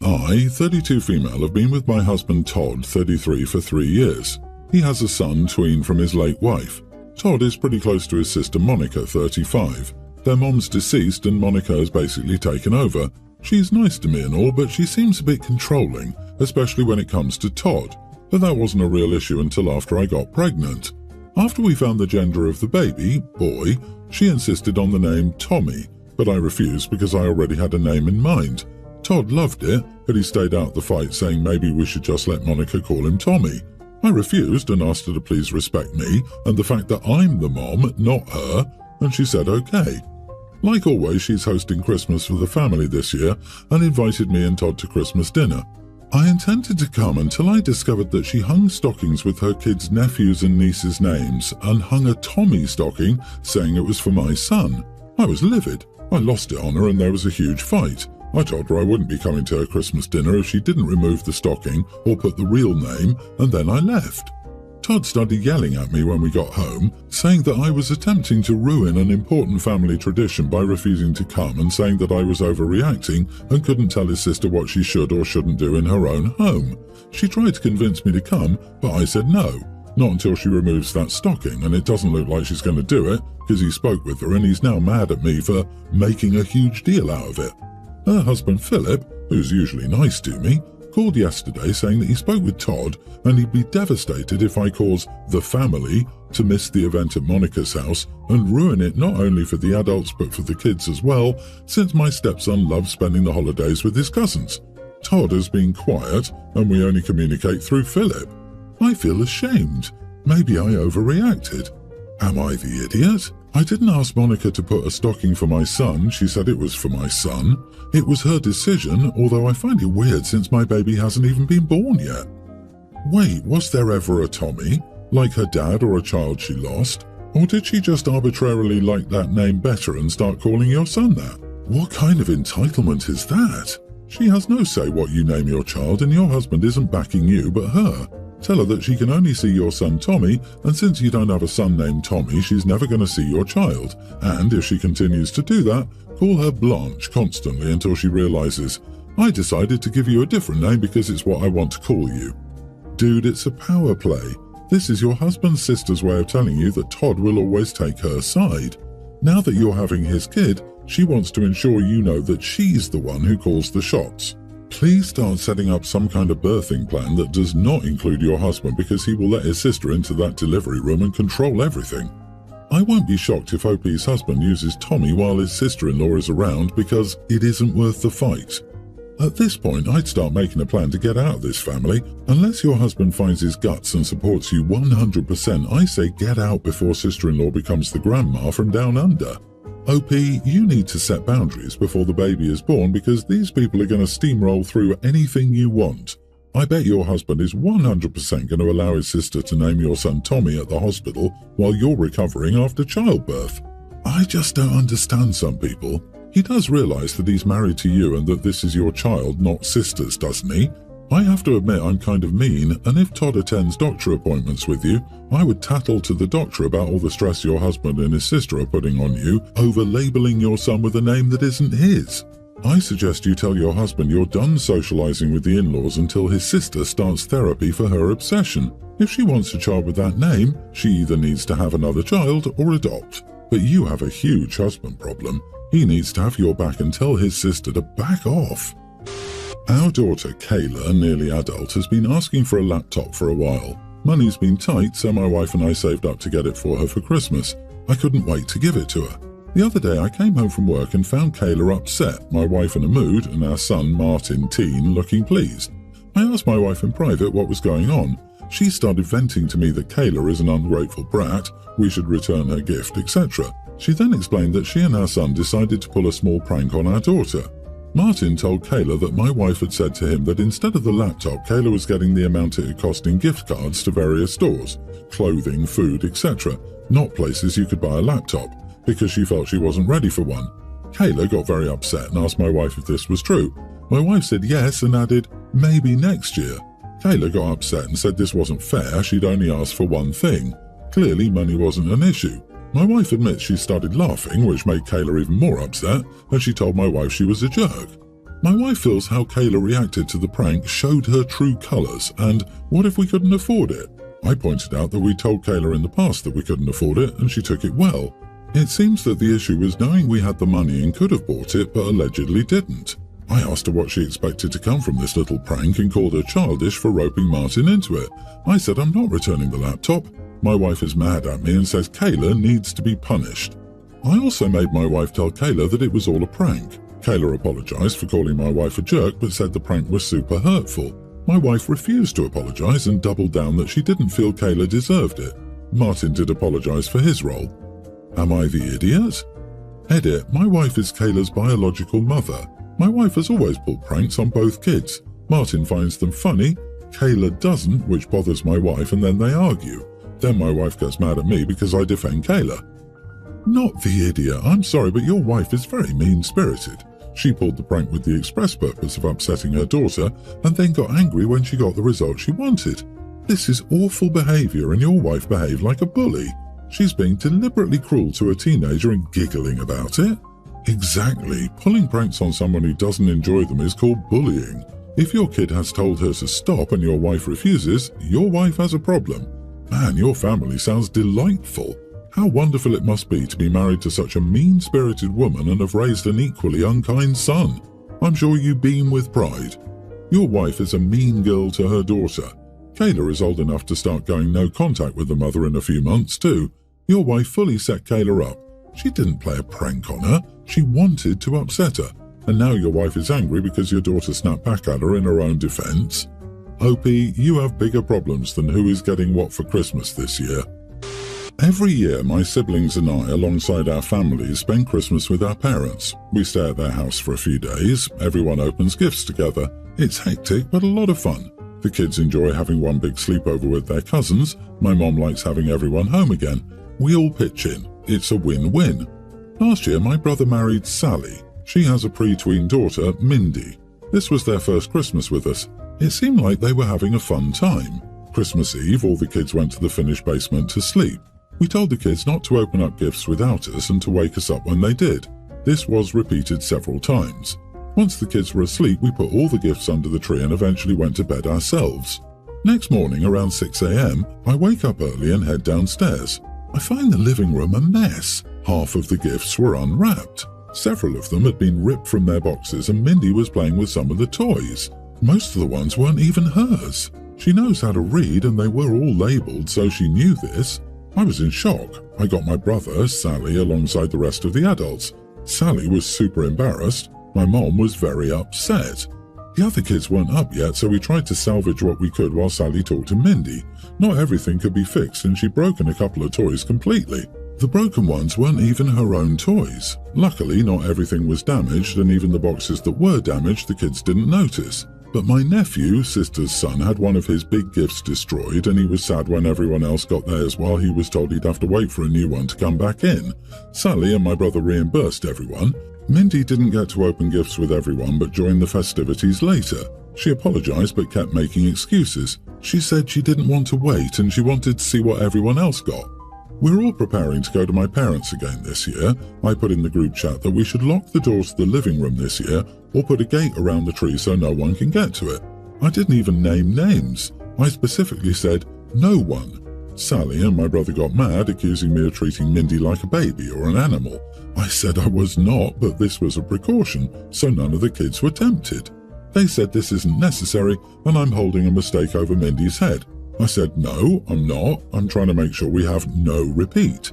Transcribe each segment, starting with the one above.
I, 32 female, have been with my husband Todd, 33, for 3 years. He has a son tween from his late wife. Todd is pretty close to his sister Monica, 35. Their mom's deceased and Monica has basically taken over. She's nice to me and all, but she seems a bit controlling, especially when it comes to Todd. But that wasn't a real issue until after I got pregnant. After we found the gender of the baby, boy, she insisted on the name Tommy, but I refused because I already had a name in mind. Todd loved it, but he stayed out the fight, saying maybe we should just let Monica call him Tommy. I refused and asked her to please respect me and the fact that I'm the mom, not her, and she said okay. Like always, she's hosting Christmas for the family this year and invited me and Todd to Christmas dinner. I intended to come until I discovered that she hung stockings with her kids' nephews and nieces' names and hung a Tommy stocking saying it was for my son. I was livid. I lost it on her and there was a huge fight. I told her I wouldn't be coming to her Christmas dinner if she didn't remove the stocking or put the real name, and then I left. Todd started yelling at me when we got home, saying that I was attempting to ruin an important family tradition by refusing to come and saying that I was overreacting and couldn't tell his sister what she should or shouldn't do in her own home. She tried to convince me to come, but I said no, not until she removes that stocking, and it doesn't look like she's going to do it because he spoke with her and he's now mad at me for making a huge deal out of it. Her husband Philip, who's usually nice to me, called yesterday saying that he spoke with Todd and he'd be devastated if I cause the family to miss the event at Monica's house and ruin it not only for the adults but for the kids as well, since my stepson loves spending the holidays with his cousins. Todd has been quiet and we only communicate through Philip. I feel ashamed. Maybe I overreacted. Am I the idiot? I didn't ask Monica to put a stocking for my son. She said it was for my son. It was her decision, although I find it weird since my baby hasn't even been born yet. Wait, was there ever a Tommy? Like her dad or a child she lost? Or did she just arbitrarily like that name better and start calling your son that? What kind of entitlement is that? She has no say what you name your child and your husband isn't backing you but her. Tell her that she can only see your son Tommy, and since you don't have a son named Tommy, she's never going to see your child. And if she continues to do that, call her Blanche constantly until she realizes, I decided to give you a different name because it's what I want to call you. Dude, it's a power play. This is your husband's sister's way of telling you that Todd will always take her side. Now that you're having his kid, she wants to ensure you know that she's the one who calls the shots. Please start setting up some kind of birthing plan that does not include your husband because he will let his sister into that delivery room and control everything. I won't be shocked if OP's husband uses Tommy while his sister-in-law is around because it isn't worth the fight. At this point, I'd start making a plan to get out of this family. Unless your husband finds his guts and supports you 100%, I say get out before sister-in-law becomes the grandma from down under. OP, you need to set boundaries before the baby is born because these people are going to steamroll through anything you want. I bet your husband is 100% going to allow his sister to name your son Tommy at the hospital while you're recovering after childbirth. I just don't understand some people. He does realize that he's married to you and that this is your child, not sister's, doesn't he? I have to admit I'm kind of mean, and if Todd attends doctor appointments with you, I would tattle to the doctor about all the stress your husband and his sister are putting on you over labeling your son with a name that isn't his. I suggest you tell your husband you're done socializing with the in-laws until his sister starts therapy for her obsession. If she wants a child with that name, she either needs to have another child or adopt. But you have a huge husband problem. He needs to have your back and tell his sister to back off. Our daughter, Kayla, nearly adult, has been asking for a laptop for a while. Money's been tight, so my wife and I saved up to get it for her for Christmas. I couldn't wait to give it to her. The other day I came home from work and found Kayla upset, my wife in a mood, and our son, Martin, teen, looking pleased. I asked my wife in private what was going on. She started venting to me that Kayla is an ungrateful brat, we should return her gift, etc. She then explained that she and our son decided to pull a small prank on our daughter. Martin told Kayla that my wife had said to him that instead of the laptop, Kayla was getting the amount it had cost in gift cards to various stores, clothing, food, etc., not places you could buy a laptop, because she felt she wasn't ready for one. Kayla got very upset and asked my wife if this was true. My wife said yes and added, maybe next year. Kayla got upset and said this wasn't fair, she'd only asked for one thing. Clearly money wasn't an issue. My wife admits she started laughing, which made Kayla even more upset, and she told my wife she was a jerk. My wife feels how Kayla reacted to the prank showed her true colours, and what if we couldn't afford it? I pointed out that we told Kayla in the past that we couldn't afford it, and she took it well. It seems that the issue was knowing we had the money and could have bought it, but allegedly didn't. I asked her what she expected to come from this little prank and called her childish for roping Martin into it. I said I'm not returning the laptop. My wife is mad at me and says Kayla needs to be punished. I also made my wife tell Kayla that it was all a prank. Kayla apologised for calling my wife a jerk but said the prank was super hurtful. My wife refused to apologise and doubled down that she didn't feel Kayla deserved it. Martin did apologise for his role. Am I the idiot? Edit, my wife is Kayla's biological mother. My wife has always pulled pranks on both kids. Martin finds them funny, Kayla doesn't, which bothers my wife, and then they argue. Then my wife gets mad at me because I defend Kayla. Not the idiot, I'm sorry, but your wife is very mean-spirited. She pulled the prank with the express purpose of upsetting her daughter and then got angry when she got the result she wanted. This is awful behaviour and your wife behaved like a bully. She's being deliberately cruel to a teenager and giggling about it. Exactly. Pulling pranks on someone who doesn't enjoy them is called bullying. If your kid has told her to stop and your wife refuses, your wife has a problem. Man, your family sounds delightful. How wonderful it must be to be married to such a mean-spirited woman and have raised an equally unkind son. I'm sure you beam with pride. Your wife is a mean girl to her daughter. Kayla is old enough to start going no contact with the mother in a few months too. Your wife fully set Kayla up. She didn't play a prank on her. She wanted to upset her. And now your wife is angry because your daughter snapped back at her in her own defense. Opie, you have bigger problems than who is getting what for Christmas this year. Every year, my siblings and I, alongside our families, spend Christmas with our parents. We stay at their house for a few days. Everyone opens gifts together. It's hectic, but a lot of fun. The kids enjoy having one big sleepover with their cousins. My mom likes having everyone home again. We all pitch in. It's a win-win. Last year, my brother married Sally. She has a pre-tween daughter, Mindy. This was their first Christmas with us. It seemed like they were having a fun time. Christmas Eve, all the kids went to the finished basement to sleep. We told the kids not to open up gifts without us and to wake us up when they did. This was repeated several times. Once the kids were asleep, we put all the gifts under the tree and eventually went to bed ourselves. Next morning, around 6 a.m., I wake up early and head downstairs. I find the living room a mess. Half of the gifts were unwrapped. Several of them had been ripped from their boxes and Mindy was playing with some of the toys. Most of the ones weren't even hers. She knows how to read and they were all labelled, so she knew this. I was in shock. I got my brother, Sally, alongside the rest of the adults. Sally was super embarrassed. My mom was very upset. The other kids weren't up yet, so we tried to salvage what we could while Sally talked to Mindy. Not everything could be fixed and she'd broken a couple of toys completely. The broken ones weren't even her own toys. Luckily, not everything was damaged, and even the boxes that were damaged the kids didn't notice. But my nephew, sister's son, had one of his big gifts destroyed and he was sad when everyone else got theirs while he was told he'd have to wait for a new one to come back in. Sally and my brother reimbursed everyone. Mindy didn't get to open gifts with everyone but joined the festivities later. She apologised but kept making excuses. She said she didn't want to wait and she wanted to see what everyone else got. We're all preparing to go to my parents again this year. I put in the group chat that we should lock the doors to the living room this year or put a gate around the tree so no one can get to it. I didn't even name names. I specifically said, no one. Sally and my brother got mad, accusing me of treating Mindy like a baby or an animal. I said I was not, but this was a precaution, so none of the kids were tempted. They said this isn't necessary and I'm holding a mistake over Mindy's head. I said, no, I'm not. I'm trying to make sure we have no repeat.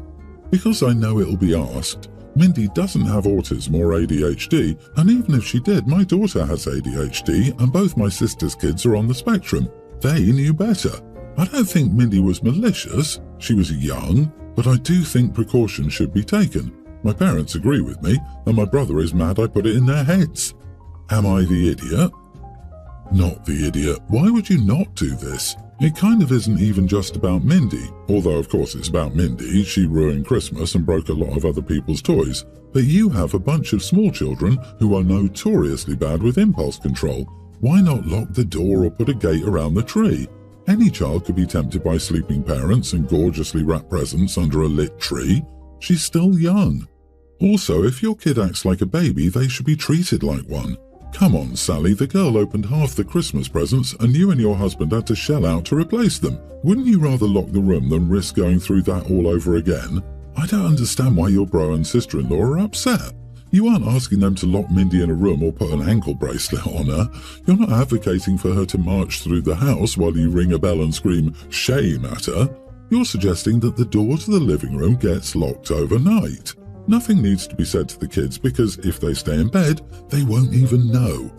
Because I know it'll be asked, Mindy doesn't have autism or ADHD, and even if she did, my daughter has ADHD and both my sister's kids are on the spectrum. They knew better. I don't think Mindy was malicious. She was young, but I do think precautions should be taken. My parents agree with me, and my brother is mad I put it in their heads. Am I the idiot? Not the idiot. Why would you not do this? It kind of isn't even just about Mindy, although of course it's about Mindy. She ruined Christmas and broke a lot of other people's toys. But you have a bunch of small children who are notoriously bad with impulse control. Why not lock the door or put a gate around the tree? Any child could be tempted by sleeping parents and gorgeously wrapped presents under a lit tree. She's still young. Also, if your kid acts like a baby, they should be treated like one. Come on, Sally, the girl opened half the Christmas presents and you and your husband had to shell out to replace them. Wouldn't you rather lock the room than risk going through that all over again? I don't understand why your bro and sister-in-law are upset. You aren't asking them to lock Mindy in a room or put an ankle bracelet on her. You're not advocating for her to march through the house while you ring a bell and scream shame at her. You're suggesting that the door to the living room gets locked overnight. Nothing needs to be said to the kids because if they stay in bed, they won't even know.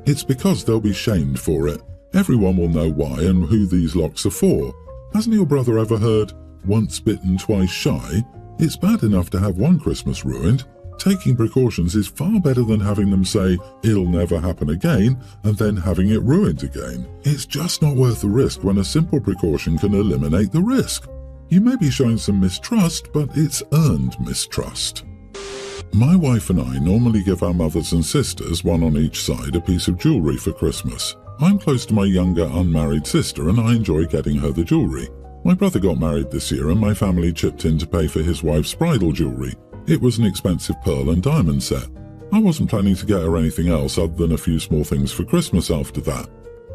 It's because they'll be shamed for it. Everyone will know why and who these locks are for. Hasn't your brother ever heard, once bitten, twice shy? It's bad enough to have one Christmas ruined. Taking precautions is far better than having them say, it'll never happen again, and then having it ruined again. It's just not worth the risk when a simple precaution can eliminate the risk. You may be showing some mistrust, but it's earned mistrust. My wife and I normally give our mothers and sisters, one on each side, a piece of jewellery for Christmas. I'm close to my younger unmarried sister and I enjoy getting her the jewellery. My brother got married this year and my family chipped in to pay for his wife's bridal jewellery. It was an expensive pearl and diamond set. I wasn't planning to get her anything else other than a few small things for Christmas after that.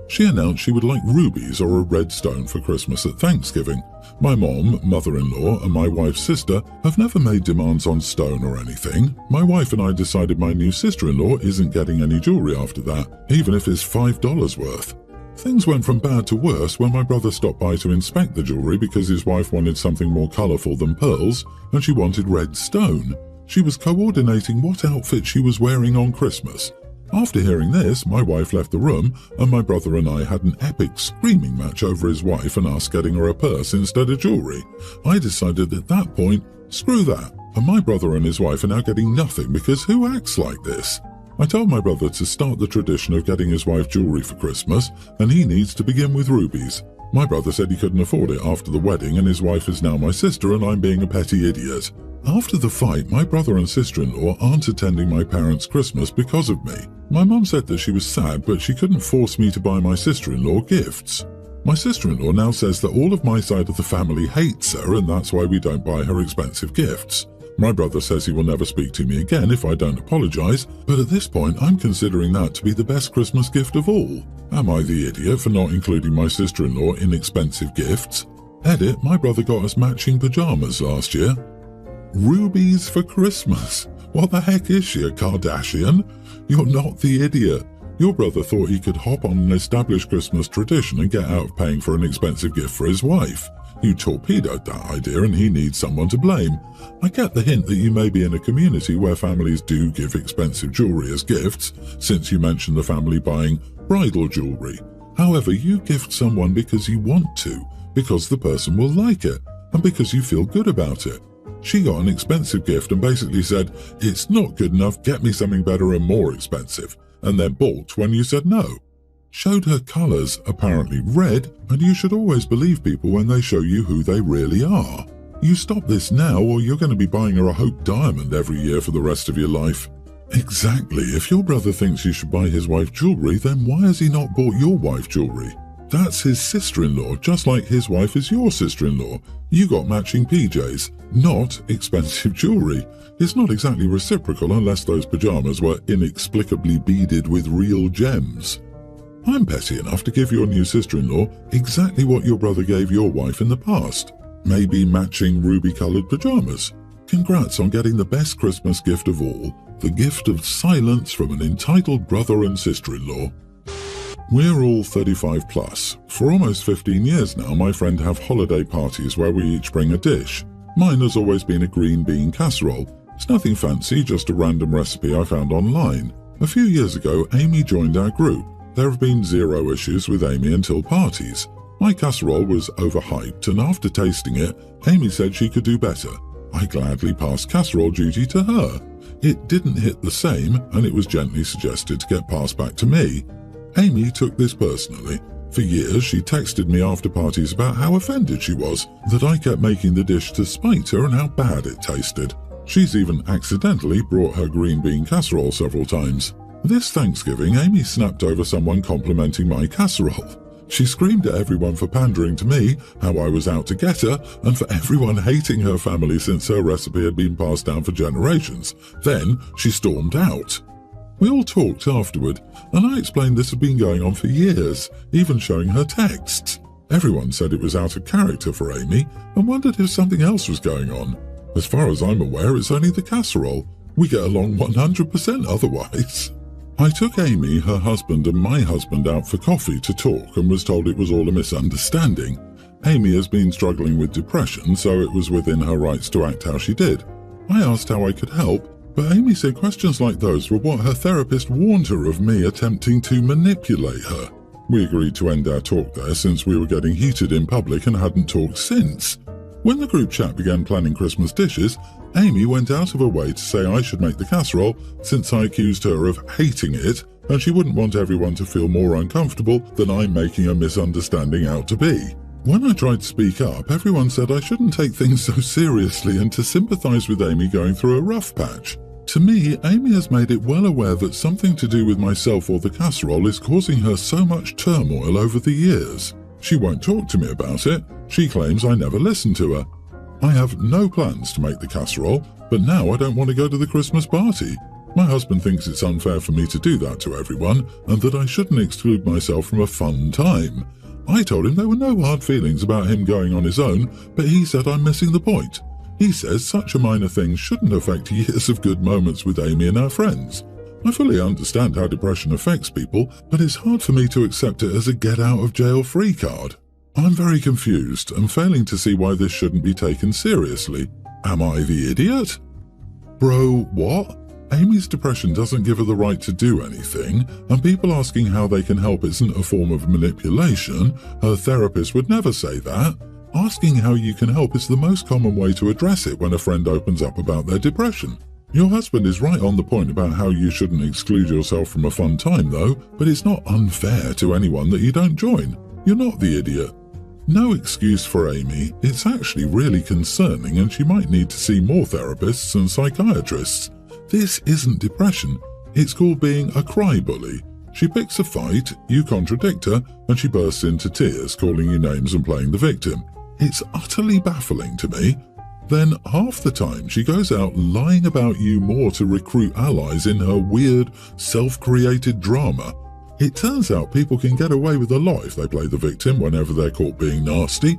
She announced she would like rubies or a red stone for Christmas at Thanksgiving. My mom, mother-in-law, and my wife's sister have never made demands on stone or anything. My wife and I decided my new sister-in-law isn't getting any jewellery after that, even if it's $5 worth. Things went from bad to worse when my brother stopped by to inspect the jewellery because his wife wanted something more colourful than pearls, and she wanted red stone. She was coordinating what outfit she was wearing on Christmas. After hearing this, my wife left the room, and my brother and I had an epic screaming match over his wife and us getting her a purse instead of jewellery. I decided at that point, screw that, and my brother and his wife are now getting nothing because who acts like this? I told my brother to start the tradition of getting his wife jewellery for Christmas, and he needs to begin with rubies. My brother said he couldn't afford it after the wedding, and his wife is now my sister, and I'm being a petty idiot. After the fight, my brother and sister-in-law aren't attending my parents' Christmas because of me. My mum said that she was sad, but she couldn't force me to buy my sister-in-law gifts. My sister-in-law now says that all of my side of the family hates her, and that's why we don't buy her expensive gifts. My brother says he will never speak to me again if I don't apologise, but at this point I'm considering that to be the best Christmas gift of all. Am I the idiot for not including my sister-in-law in expensive gifts? Edit, my brother got us matching pyjamas last year. Rubies for Christmas? What the heck is she, a Kardashian? You're not the idiot. Your brother thought he could hop on an established Christmas tradition and get out of paying for an expensive gift for his wife. You torpedoed that idea and he needs someone to blame. I get the hint that you may be in a community where families do give expensive jewellery as gifts, since you mentioned the family buying bridal jewellery. However, you gift someone because you want to, because the person will like it, and because you feel good about it. She got an expensive gift and basically said, "It's not good enough, get me something better and more expensive," and then balked when you said no. Showed her colours, apparently red, and you should always believe people when they show you who they really are. You stop this now or you're going to be buying her a Hope diamond every year for the rest of your life. Exactly, if your brother thinks you should buy his wife jewellery, then why has he not bought your wife jewellery? That's his sister-in-law, just like his wife is your sister-in-law. You got matching PJs, not expensive jewellery. It's not exactly reciprocal unless those pyjamas were inexplicably beaded with real gems. I'm petty enough to give your new sister-in-law exactly what your brother gave your wife in the past. Maybe matching ruby-coloured pyjamas. Congrats on getting the best Christmas gift of all, the gift of silence from an entitled brother and sister-in-law. We're all 35 plus. For almost 15 years now, my friend have holiday parties where we each bring a dish. Mine has always been a green bean casserole. It's nothing fancy, just a random recipe I found online. A few years ago, Amy joined our group. There have been zero issues with Amy until parties. My casserole was overhyped, and after tasting it, Amy said she could do better. I gladly passed casserole duty to her. It didn't hit the same, and it was gently suggested to get passed back to me. Amy took this personally. For years, she texted me after parties about how offended she was that I kept making the dish to spite her and how bad it tasted. She's even accidentally brought her green bean casserole several times. This Thanksgiving, Amy snapped over someone complimenting my casserole. She screamed at everyone for pandering to me, how I was out to get her, and for everyone hating her family since her recipe had been passed down for generations. Then she stormed out. We all talked afterward, and I explained this had been going on for years, even showing her texts. Everyone said it was out of character for Amy and wondered if something else was going on. As far as I'm aware, it's only the casserole. We get along 100% otherwise. I took Amy, her husband and my husband out for coffee to talk and was told it was all a misunderstanding. Amy has been struggling with depression, so it was within her rights to act how she did. I asked how I could help, but Amy said questions like those were what her therapist warned her of me attempting to manipulate her. We agreed to end our talk there since we were getting heated in public and hadn't talked since. When the group chat began planning Christmas dishes, Amy went out of her way to say I should make the casserole since I accused her of hating it and she wouldn't want everyone to feel more uncomfortable than I'm making a misunderstanding out to be. When I tried to speak up, everyone said I shouldn't take things so seriously and to sympathise with Amy going through a rough patch. To me, Amy has made it well aware that something to do with myself or the casserole is causing her so much turmoil over the years. She won't talk to me about it. She claims I never listened to her. I have no plans to make the casserole, but now I don't want to go to the Christmas party. My husband thinks it's unfair for me to do that to everyone and that I shouldn't exclude myself from a fun time. I told him there were no hard feelings about him going on his own, but he said I'm missing the point. He says such a minor thing shouldn't affect years of good moments with Amy and her friends. I fully understand how depression affects people, but it's hard for me to accept it as a get-out-of-jail-free card. I'm very confused and failing to see why this shouldn't be taken seriously. Am I the idiot? Bro, what? Amy's depression doesn't give her the right to do anything, and people asking how they can help isn't a form of manipulation. Her therapist would never say that. Asking how you can help is the most common way to address it when a friend opens up about their depression. Your husband is right on the point about how you shouldn't exclude yourself from a fun time though, but it's not unfair to anyone that you don't join. You're not the idiot. No excuse for Amy. It's actually really concerning and she might need to see more therapists and psychiatrists. This isn't depression. It's called being a cry-bully. She picks a fight, you contradict her, and she bursts into tears, calling you names and playing the victim. It's utterly baffling to me. Then half the time she goes out lying about you more to recruit allies in her weird, self-created drama. It turns out people can get away with a lot if they play the victim whenever they're caught being nasty.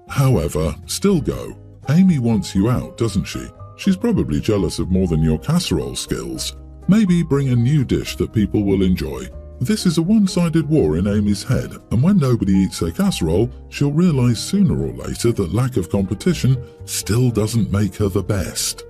However, still go. Amy wants you out, doesn't she? She's probably jealous of more than your casserole skills. Maybe bring a new dish that people will enjoy. This is a one-sided war in Amy's head, and when nobody eats her casserole, she'll realise sooner or later that lack of competition still doesn't make her the best.